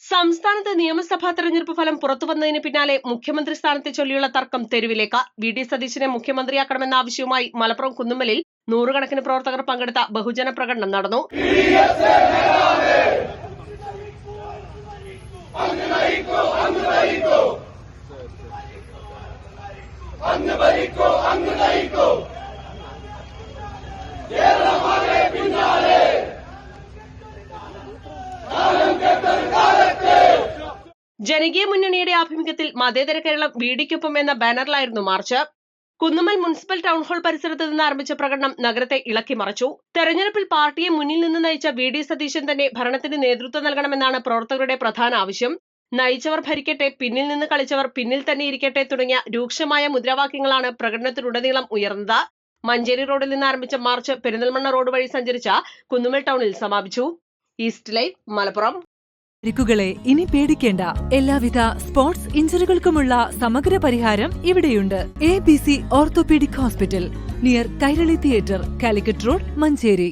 സംസ്ഥാനത്ത് നിയമസഭാ തെരഞ്ഞെടുപ്പ് ഫലം പുറത്തുവന്നതിന് പിന്നാലെ മുഖ്യമന്ത്രി സ്ഥാനത്തെ ചൊല്ലിയുള്ള തർക്കം തെരുവിലേക്ക്. വി.ഡി. സതീശനെ മുഖ്യമന്ത്രിയാക്കണമെന്ന ആവശ്യവുമായി മലപ്പുറം കുന്നുമ്മലിൽ നൂറുകണക്കിന് പ്രവർത്തകർ പങ്കെടുത്ത ബഹുജന പ്രകടനം നടന്നു. ജനകീയ മുന്നണിയുടെ ആഭിമുഖ്യത്തിൽ മതേതര കേരളം വീടിക്കൊപ്പം എന്ന ബാനറിലായിരുന്നു march. Kunnummal municipal town hall പരിസരത്ത് നിന്ന് ആരംഭിച്ച പ്രകടനം നഗരത്തെ ഇളക്കിമറിച്ചു. തെരഞ്ഞെടുപ്പിൽ പാർട്ടിയെ മുന്നിൽ നിന്ന് നയിച്ച വി.ഡി. സതീശൻ തന്നെ ഭരണത്തിന് നേതൃത്വം നൽകണമെന്നാണ് പ്രവർത്തകരുടെ പ്രധാന ആവശ്യം. നയിച്ചവർ ഭരിക്കട്ടെ, പിന്നിൽ നിന്ന് കളിച്ചവർ പിന്നിൽ തന്നെ ഇരിക്കട്ടെ തുടങ്ങിയ രൂക്ഷമായ മുദ്രാവാക്യങ്ങളാണ് പ്രകടനത്തിലുടനീളം ഉയർന്നത്. മഞ്ചേരി റോഡിൽ നിന്ന് ആരംഭിച്ച മാർച്ച് പെരിന്തൽമണ്ണ റോഡ് വഴി സഞ്ചരിച്ച കുന്നുമ്മൽ ടൗണിൽ സമാപിച്ചു. East live, Malappuram. പരിക്കുകളെ ഇനി പേടിക്കേണ്ട. എല്ലാവിധ സ്പോർട്സ് ഇഞ്ചുറികൾക്കുമുള്ള സമഗ്ര പരിഹാരം ഇവിടെയുണ്ട്. ABC orthopaedic hospital, near Kairali theatre, Calicut road, Manjeri.